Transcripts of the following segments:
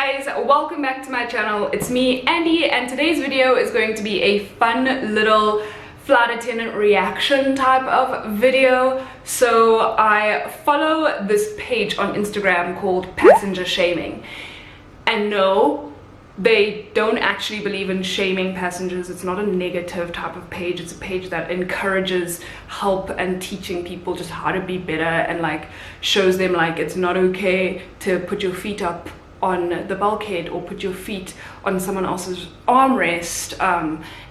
guys, welcome back to my channel. It's me, Andy, and today's video is going to be a fun little flight attendant reaction type of video. So I follow this page on Instagram called Passenger Shaming, and no, they don't actually believe in shaming passengers. It's not a negative type of page. It's a page that encourages help and teaching people just how to be better, and like shows them like it's not okay to put your feet up on the bulkhead or put your feet on someone else's armrest,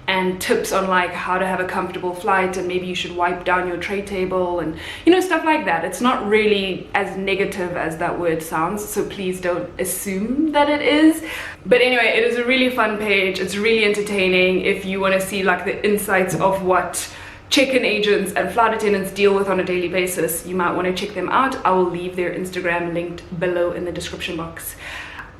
and tips on like how to have a comfortable flight, and maybe you should wipe down your tray table, and you know, stuff like that. It's not really as negative as that word sounds, so please don't assume that it is. But anyway, it is a really fun page. It's really entertaining. If you want to see like the insights of what check-in agents and flight attendants deal with on a daily basis, you might want to check them out. I will leave their Instagram linked below in the description box.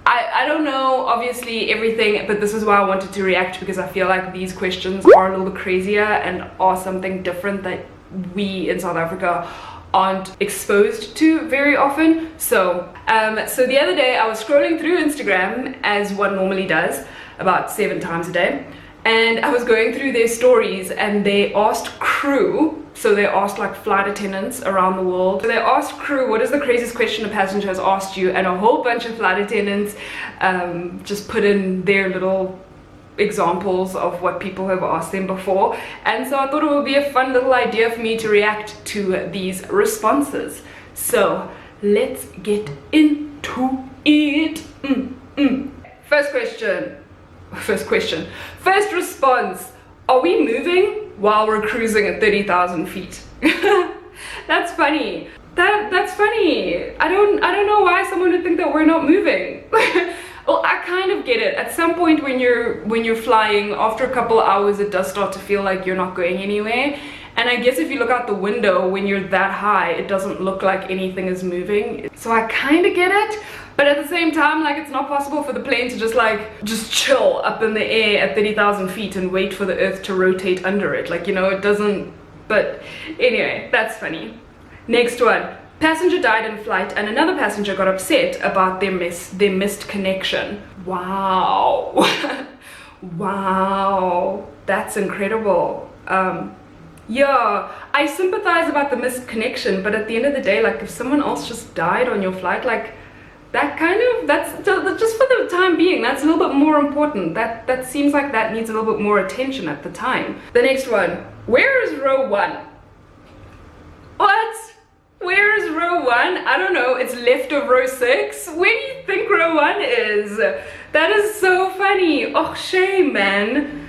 I don't know obviously everything, but this is why I wanted to react, because I feel like these questions are a little bit crazier and are something different that we in South Africa aren't exposed to very often. So the other day I was scrolling through Instagram, as one normally does, about 7 times a day, and I was going through their stories, and they asked crew, so they asked like flight attendants around the world, so they asked crew, what is the craziest question a passenger has asked you? And a whole bunch of flight attendants just put in their little examples of what people have asked them before, and so I thought it would be a fun little idea for me to react to these responses. So let's get into it. First response: are we moving while we're cruising at 30,000 feet? That's funny. That's funny. I don't know why someone would think that we're not moving. Well, I kind of get it. At some point when you're flying, after a couple of hours, it does start to feel like you're not going anywhere. And I guess if you look out the window when you're that high, it doesn't look like anything is moving. So I kind of get it. But at the same time, like, it's not possible for the plane to just chill up in the air at 30,000 feet and wait for the earth to rotate under it. Like, you know, it doesn't. But anyway, that's funny. Next one. Passenger died in flight and another passenger got upset about their missed connection. Wow. Wow, that's incredible. Yeah, I sympathize about the missed connection, but at the end of the day, like, if someone else just died on your flight, like, that's just for the time being, that's a little bit more important. That seems like that needs a little bit more attention at the time. The next one. Where is row 1? What? Where is row 1? I don't know. It's left of row 6. Where do you think row 1 is? That is so funny. Oh, shame, man.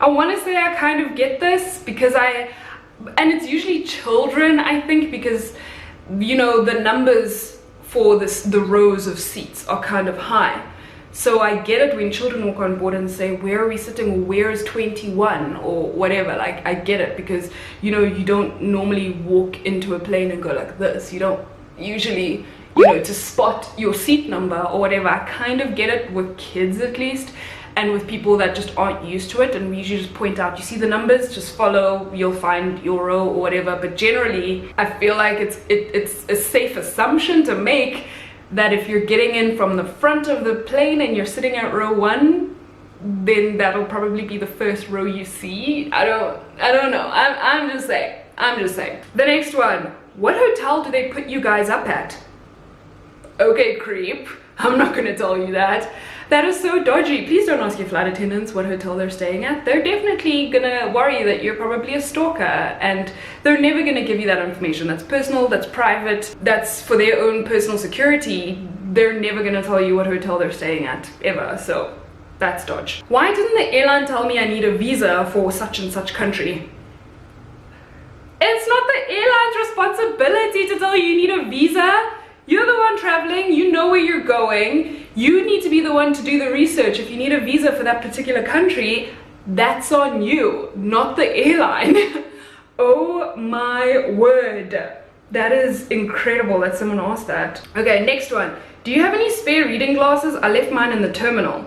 I want to say I kind of get this, because and it's usually children, I think, because, you know, the numbers for the rows of seats are kind of high. So I get it when children walk on board and say, where are we sitting, or where is 21, or whatever. Like, I get it, because, you know, you don't normally walk into a plane and go like this. You don't usually, you know, to spot your seat number or whatever. I kind of get it with kids, at least, and with people that just aren't used to it, and we usually just point out, you see the numbers, just follow, you'll find your row or whatever. But generally, I feel like it's a safe assumption to make that if you're getting in from the front of the plane and you're sitting at row 1, then that'll probably be the first row you see. I don't know. I'm just saying. The next one. What hotel do they put you guys up at? Okay, creep. I'm not gonna tell you that. That is so dodgy. Please don't ask your flight attendants what hotel they're staying at. They're definitely gonna worry that you're probably a stalker, and they're never gonna give you that information. That's personal, that's private, that's for their own personal security. They're never gonna tell you what hotel they're staying at, ever. So that's dodge. Why didn't the airline tell me I need a visa for such and such country? It's not the airline's responsibility to tell you you need a visa. You're the one traveling, you know where you're going. You need to be the one to do the research. If you need a visa for that particular country, that's on you, not the airline. Oh my word. That is incredible that someone asked that. Okay, next one. Do you have any spare reading glasses? I left mine in the terminal.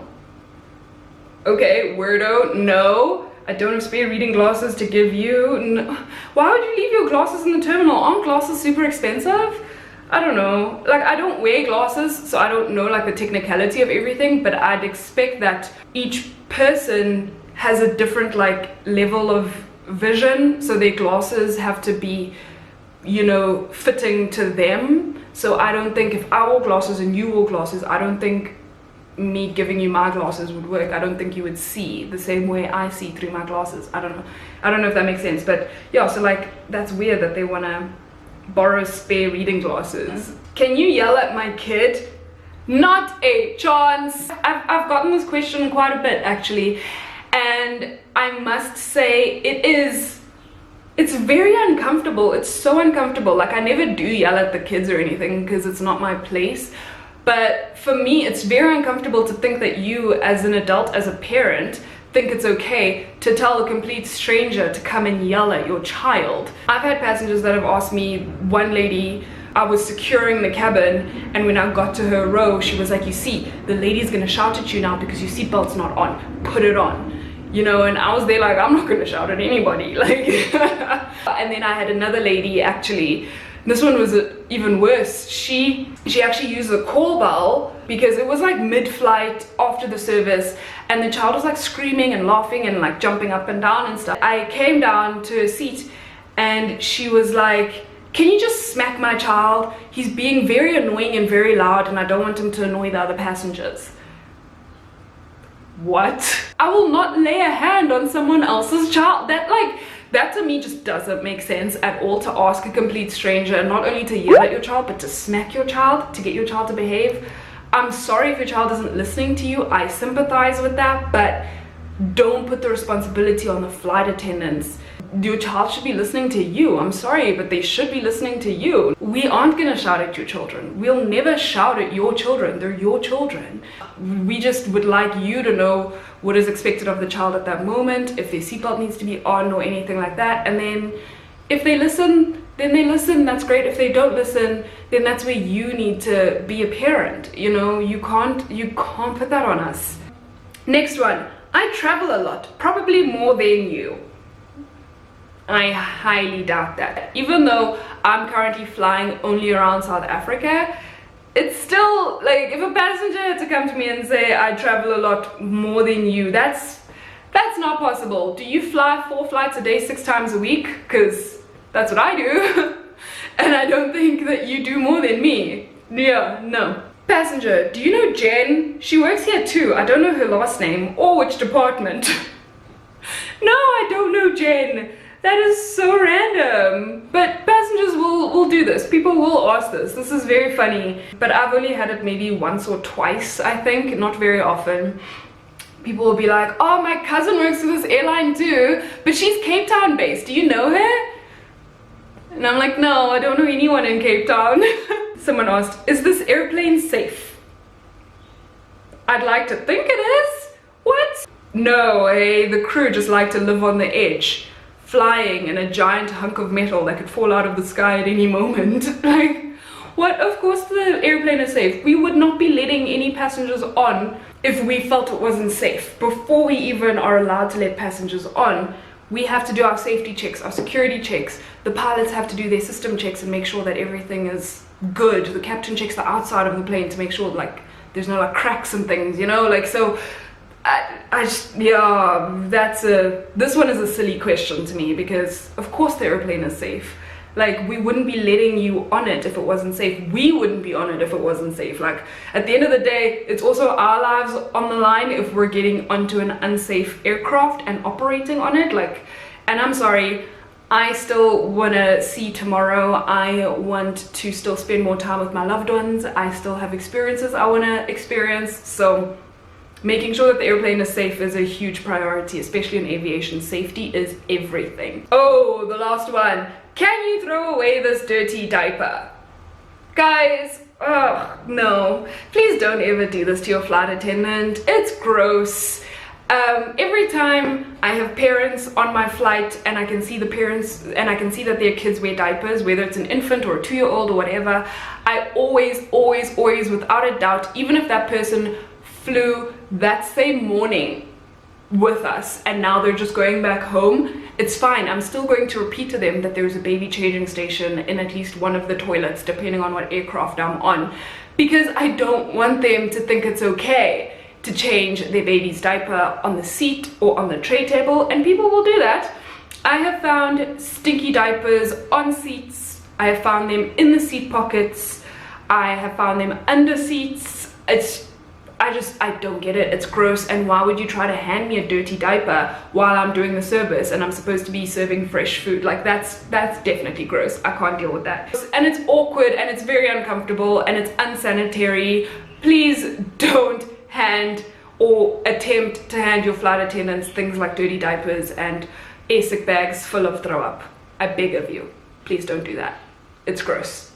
Okay, wordo, no. I don't have spare reading glasses to give you. No. Why would you leave your glasses in the terminal? Aren't glasses super expensive? I don't know, like I don't wear glasses, so I don't know like the technicality of everything, but I'd expect that each person has a different like level of vision, so their glasses have to be, you know, fitting to them. So I don't think if I wore glasses and you wore glasses, I don't think me giving you my glasses would work. I don't think you would see the same way I see through my glasses. I don't know if that makes sense, but yeah, so like that's weird that they want to borrow spare reading glasses. Can you yell at my kid? Not a chance. I've gotten this question quite a bit actually, and I must say it's very uncomfortable. It's so uncomfortable. Like I never do yell at the kids or anything because it's not my place, but for me it's very uncomfortable to think that you as an adult, as a parent, think it's okay to tell a complete stranger to come and yell at your child. I've had passengers that have asked me, one lady, I was securing the cabin, and when I got to her row, she was like, you see, the lady's gonna shout at you now because your seatbelt's not on, put it on. You know, and I was there like, I'm not gonna shout at anybody, like. And then I had another lady actually, this one was even worse. She actually used the call bell because it was like mid-flight after the service, and the child was like screaming and laughing and like jumping up and down and stuff. I came down to her seat and she was like, can you just smack my child? He's being very annoying and very loud and I don't want him to annoy the other passengers. What? I will not lay a hand on someone else's child. That to me just doesn't make sense at all, to ask a complete stranger not only to yell at your child but to smack your child to get your child to behave. I'm sorry if your child isn't listening to you, I sympathize with that, but don't put the responsibility on the flight attendants. Your child should be listening to you. I'm sorry, but they should be listening to you. We aren't gonna shout at your children. We'll never shout at your children. They're your children. We just would like you to know what is expected of the child at that moment, if their seatbelt needs to be on or anything like that. And then if they listen, then they listen, that's great. If they don't listen, then that's where you need to be a parent. You know, you can't put that on us. Next one, I travel a lot, probably more than you. I highly doubt that. Even though I'm currently flying only around South Africa, it's still like, if a passenger had to come to me and say I travel a lot more than you, that's not possible. Do you fly 4 flights a day 6 times a week? Because that's what I do. And I don't think that you do more than me. Yeah, no. Passenger, do you know Jen? She works here too. I don't know her last name or which department. No, I don't know Jen. That is so random. But passengers will do this. People will ask this. This is very funny. But I've only had it maybe once or twice, I think, not very often. People will be like, oh, my cousin works for this airline too, but she's Cape Town based. Do you know her? And I'm like, no, I don't know anyone in Cape Town. Someone asked, is this airplane safe? I'd like to think it is. What? No, hey, the crew just like to live on the edge, flying in a giant hunk of metal that could fall out of the sky at any moment. Like, what? Of course the airplane is safe. We would not be letting any passengers on if we felt it wasn't safe. Before we even are allowed to let passengers on, we have to do our safety checks, our security checks. The pilots have to do their system checks and make sure that everything is good. The captain checks the outside of the plane to make sure like there's no like cracks and things, you know, like, so I just, yeah, this one is a silly question to me, because of course the airplane is safe. Like, we wouldn't be letting you on it if it wasn't safe. We wouldn't be on it if it wasn't safe. Like, at the end of the day, it's also our lives on the line if we're getting onto an unsafe aircraft and operating on it. Like, and I'm sorry, I still want to see tomorrow. I want to still spend more time with my loved ones. I still have experiences I want to experience. So making sure that the airplane is safe is a huge priority, especially in aviation. Safety is everything. Oh, the last one. Can you throw away this dirty diaper? Guys, oh no. Please don't ever do this to your flight attendant. It's gross. Every time I have parents on my flight and I can see the parents and I can see that their kids wear diapers, whether it's an infant or a 2-year-old or whatever, I always, without a doubt, even if that person flew that same morning with us and now they're just going back home it's fine. I'm still going to repeat to them that there's a baby changing station in at least one of the toilets, depending on what aircraft I'm on, because I don't want them to think it's okay to change their baby's diaper on the seat or on the tray table, and people will do that. I have found stinky diapers on seats. I have found them in the seat pockets. I have found them under seats. I don't get it. It's gross. And why would you try to hand me a dirty diaper while I'm doing the service and I'm supposed to be serving fresh food? Like, that's definitely gross. I can't deal with that. And it's awkward and it's very uncomfortable and it's unsanitary. Please don't hand or attempt to hand your flight attendants things like dirty diapers and airsick bags full of throw up. I beg of you. Please don't do that. It's gross.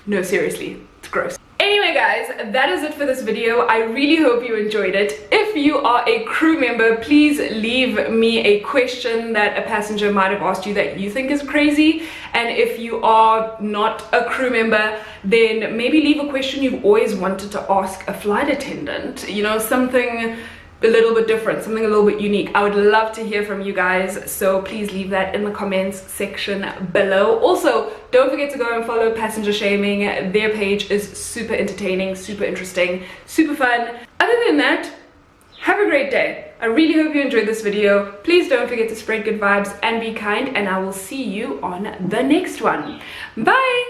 No, seriously, it's gross. Anyway guys, that is it for this video. I really hope you enjoyed it. If you are a crew member, please leave me a question that a passenger might have asked you that you think is crazy. And if you are not a crew member, then maybe leave a question you've always wanted to ask a flight attendant. You know, something a little bit different, something a little bit unique. I would love to hear from you guys, so please leave that in the comments section below. Also, don't forget to go and follow Passenger Shaming. Their page is super entertaining, super interesting, super fun. Other than that, have a great day. I really hope you enjoyed this video. Please don't forget to spread good vibes and be kind, and I will see you on the next one. Bye!